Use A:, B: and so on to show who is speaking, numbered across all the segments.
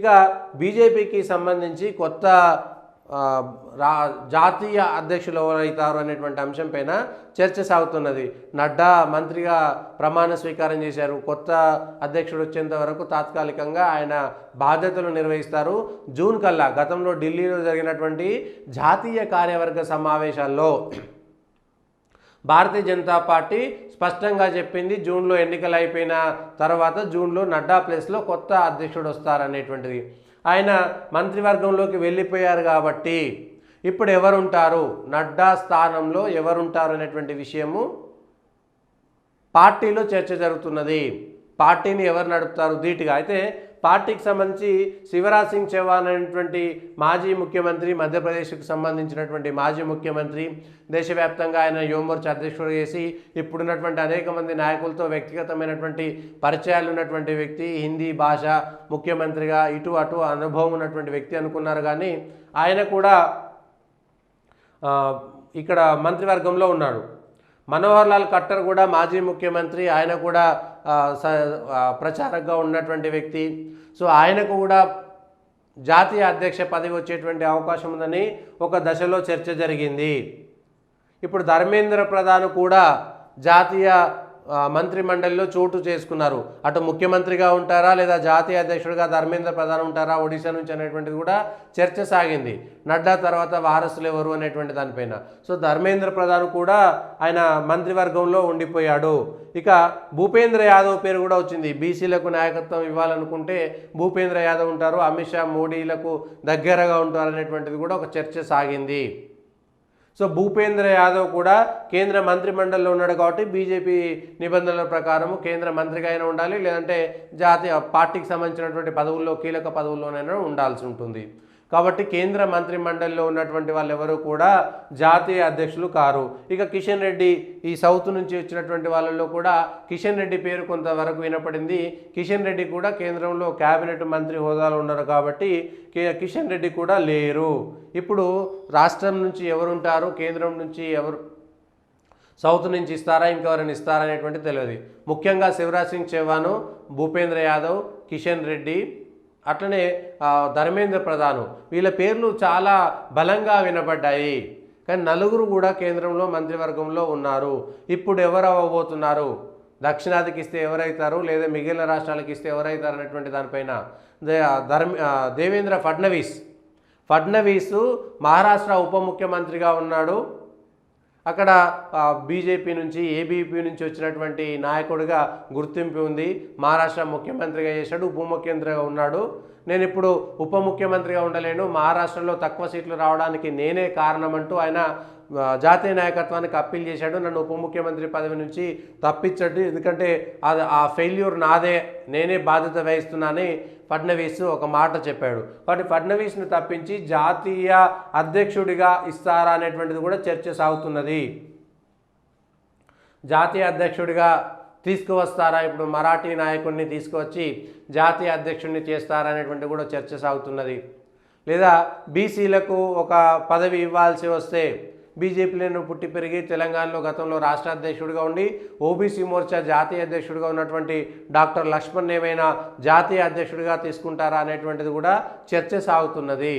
A: ఇక బీజేపీకి సంబంధించి కొత్త జాతీయ అధ్యక్షులు ఎవరైతారు అనేటువంటి అంశం పైన చర్చ సాగుతున్నది. నడ్డా మంత్రిగా ప్రమాణ స్వీకారం చేశారు. కొత్త అధ్యక్షుడు వచ్చేంత వరకు తాత్కాలికంగా ఆయన బాధ్యతలు నిర్వహిస్తారు. జూన్ కల్లా గతంలో ఢిల్లీలో జరిగినటువంటి జాతీయ కార్యవర్గ సమావేశాల్లో భారతీయ జనతా పార్టీ స్పష్టంగా చెప్పింది, జూన్లో ఎన్నికలు అయిపోయిన తర్వాత జూన్లో నడ్డా ప్లేస్లో కొత్త అధ్యక్షుడు వస్తారనేటువంటిది. ఆయన మంత్రివర్గంలోకి వెళ్ళిపోయారు కాబట్టి ఇప్పుడు ఎవరుంటారు, నడ్డా స్థానంలో ఎవరుంటారు అనేటువంటి విషయము పార్టీలో చర్చ జరుగుతున్నది. పార్టీని ఎవరు నడుపుతారు ధీటుగా. అయితే పార్టీకి సంబంధించి శివరాజ్ సింగ్ చౌహాన్ అనేటువంటి మాజీ ముఖ్యమంత్రి, మధ్యప్రదేశ్కు సంబంధించినటువంటి మాజీ ముఖ్యమంత్రి, దేశవ్యాప్తంగా ఆయన యువమోర్చా అధ్యక్షుడు చేసి ఇప్పుడున్నటువంటి అనేక మంది నాయకులతో వ్యక్తిగతమైనటువంటి పరిచయాలు ఉన్నటువంటి వ్యక్తి, హిందీ భాష ముఖ్యమంత్రిగా ఇటు అటు అనుభవం ఉన్నటువంటి వ్యక్తి అనుకున్నారు. కానీ ఆయన కూడా ఇక్కడ మంత్రివర్గంలో ఉన్నాడు. మనోహర్ లాల్ ఖట్టర్ కూడా మాజీ ముఖ్యమంత్రి, ఆయన కూడా ప్రచారకగా ఉన్నటువంటి వ్యక్తి. సో ఆయనకు కూడా జాతీయ అధ్యక్ష పదవి వచ్చేటువంటి అవకాశం ఉందని ఒక దశలో చర్చ జరిగింది. ఇప్పుడు ధర్మేంద్ర ప్రధాన్ కూడా జాతీయ మంత్రి మండలిలో చోటు చేసుకున్నారు. అటు ముఖ్యమంత్రిగా ఉంటారా లేదా జాతీయ అధ్యక్షుడిగా ధర్మేంద్ర ప్రధాన్ ఉంటారా ఒడిశా నుంచి అనేటువంటిది కూడా చర్చ సాగింది. నడ్డా తర్వాత వారసులు ఎవరు అనేటువంటి దానిపైన. సో ధర్మేంద్ర ప్రధాన్ కూడా ఆయన మంత్రివర్గంలో ఉండిపోయాడు. ఇక భూపేంద్ర యాదవ్ పేరు కూడా వచ్చింది. బీసీలకు నాయకత్వం ఇవ్వాలనుకుంటే భూపేంద్ర యాదవ్ ఉంటారు, అమిత్ షా మోడీలకు దగ్గరగా ఉంటారు అనేటువంటిది కూడా ఒక చర్చ సాగింది. సో భూపేంద్ర యాదవ్ కూడా కేంద్ర మంత్రి మండలిలో ఉన్నాడు కాబట్టి బీజేపీ నిబంధనల ప్రకారం కేంద్ర మంత్రిగా అయినా ఉండాలి, లేదంటే జాతీయ పార్టీకి సంబంధించినటువంటి పదవుల్లో కీలక పదవుల్లోనైనా ఉండాల్సి ఉంటుంది. కాబట్టి కేంద్ర మంత్రి మండలిలో ఉన్నటువంటి వాళ్ళు ఎవరు కూడా జాతీయ అధ్యక్షులు కారు. ఇక కిషన్ రెడ్డి, ఈ సౌత్ నుంచి వచ్చినటువంటి వాళ్ళల్లో కూడా కిషన్ రెడ్డి పేరు కొంతవరకు వినపడింది. కిషన్ రెడ్డి కూడా కేంద్రంలో క్యాబినెట్ మంత్రి హోదాలో ఉన్నారు కాబట్టి కిషన్ రెడ్డి కూడా లేరు. ఇప్పుడు రాష్ట్రం నుంచి ఎవరుంటారు, కేంద్రం నుంచి ఎవరు, సౌత్ నుంచి ఇస్తారా ఇంకెవరైనా ఇస్తారా అనేటువంటి తెలియదు. ముఖ్యంగా శివరాజ్ సింగ్ చౌహాన్, భూపేంద్ర యాదవ్, కిషన్ రెడ్డి, అట్లనే ధర్మేంద్ర ప్రధాన్, వీళ్ళ పేర్లు చాలా బలంగా వినపడ్డాయి. కానీ నలుగురు కూడా కేంద్రంలో మంత్రివర్గంలో ఉన్నారు. ఇప్పుడు ఎవరు అవ్వబోతున్నారు, దక్షిణాదికి ఇస్తే ఎవరైతారు లేదా మిగిలిన రాష్ట్రాలకు ఇస్తే ఎవరైతారు అనేటువంటి దానిపైన దేవేంద్ర ఫడ్నవీస్ మహారాష్ట్ర ఉప ముఖ్యమంత్రిగా ఉన్నాడు. అక్కడ బీజేపీ నుంచి ఏబీపీ నుంచి వచ్చినటువంటి నాయకుడిగా గుర్తింపు ఉంది. మహారాష్ట్ర ముఖ్యమంత్రిగా చేశాడు, ఉప ముఖ్యమంత్రిగా ఉన్నాడు. నేను ఇప్పుడు ఉప ముఖ్యమంత్రిగా ఉండలేను, మహారాష్ట్రలో తక్కువ సీట్లు రావడానికి నేనే కారణం అంటూ ఆయన జాతీయ నాయకత్వానికి అప్పీల్ చేశాడు. నన్ను ఉప ముఖ్యమంత్రి పదవి నుంచి తప్పించండి, ఎందుకంటే ఆ ఫెయిల్యూర్ నాదే, నేనే బాధ్యత వహిస్తున్నానని ఫడ్నవీస్ ఒక మాట చెప్పాడు. కాబట్టి ఫడ్నవీస్ను తప్పించి జాతీయ అధ్యక్షుడిగా ఇస్తారా అనేటువంటిది కూడా చర్చ సాగుతున్నది. జాతీయ అధ్యక్షుడిగా తీసుకువస్తారా, ఇప్పుడు మరాఠీ నాయకుడిని తీసుకువచ్చి జాతీయ అధ్యక్షుడిని చేస్తారా అనేటువంటి కూడా చర్చ సాగుతున్నది. లేదా బీసీలకు ఒక పదవి ఇవ్వాల్సి వస్తే, బీజేపీలో పుట్టి పెరిగి తెలంగాణలో గతంలో రాష్ట్ర అధ్యక్షుడిగా ఉండి ఓబీసీ మోర్చా జాతీయ అధ్యక్షుడిగా ఉన్నటువంటి డాక్టర్ లక్ష్మణ్ ఏమైనా జాతీయ అధ్యక్షుడిగా తీసుకుంటారా అనేటువంటిది కూడా చర్చ సాగుతున్నది.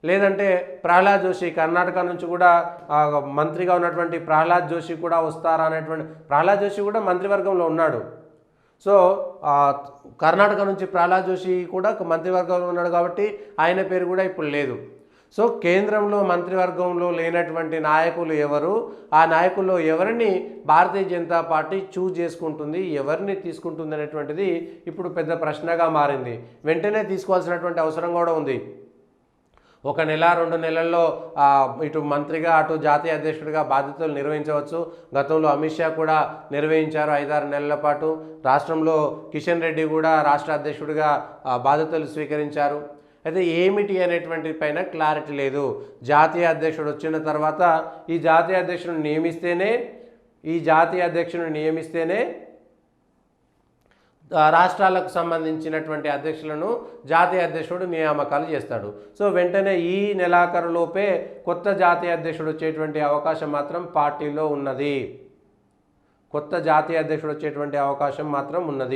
A: లేదంటే ప్రహ్లాద్ జోషి, కర్ణాటక నుంచి కూడా మంత్రిగా ఉన్నటువంటి ప్రహ్లాద్ జోషి కూడా వస్తారా అనేటువంటి, ప్రహ్లాద్ జోషి కూడా మంత్రివర్గంలో ఉన్నాడు. సో కర్ణాటక నుంచి ప్రహ్లాద్ జోషి కూడా మంత్రివర్గంలో ఉన్నాడు కాబట్టి ఆయన పేరు కూడా ఇప్పుడు లేదు. సో కేంద్రంలో మంత్రివర్గంలో లేనటువంటి నాయకులు ఎవరు, ఆ నాయకుల్లో ఎవరిని భారతీయ జనతా పార్టీ చూజ్ చేసుకుంటుంది, ఎవరిని తీసుకుంటుంది అనేటువంటిది ఇప్పుడు పెద్ద ప్రశ్నగా మారింది. వెంటనే తీసుకోవాల్సినటువంటి అవసరం కూడా ఉంది. ఒక నెల 2 నెలల్లో ఇటు మంత్రిగా అటు జాతీయ అధ్యక్షుడిగా బాధ్యతలు నిర్వహించవచ్చు. గతంలో అమిత్ షా కూడా నిర్వహించారు 5-6 నెలల పాటు. రాష్ట్రంలో కిషన్ రెడ్డి కూడా రాష్ట్ర అధ్యక్షుడిగా బాధ్యతలు స్వీకరించారు. అయితే ఏమిటి అనేటువంటి పైన క్లారిటీ లేదు. జాతీయ అధ్యక్షుడు వచ్చిన తర్వాత ఈ జాతీయ అధ్యక్షుడిని నియమిస్తేనే రాష్ట్రాలకు సంబంధించినటువంటి అధ్యక్షులను జాతీయ అధ్యక్షుడు నియామకాలు చేస్తాడు. సో వెంటనే ఈ నెలాఖరులోపే కొత్త జాతీయ అధ్యక్షుడు వచ్చేటువంటి అవకాశం మాత్రం పార్టీలో ఉన్నది. కొత్త జాతీయ అధ్యక్షుడు వచ్చేటువంటి అవకాశం మాత్రం ఉన్నది.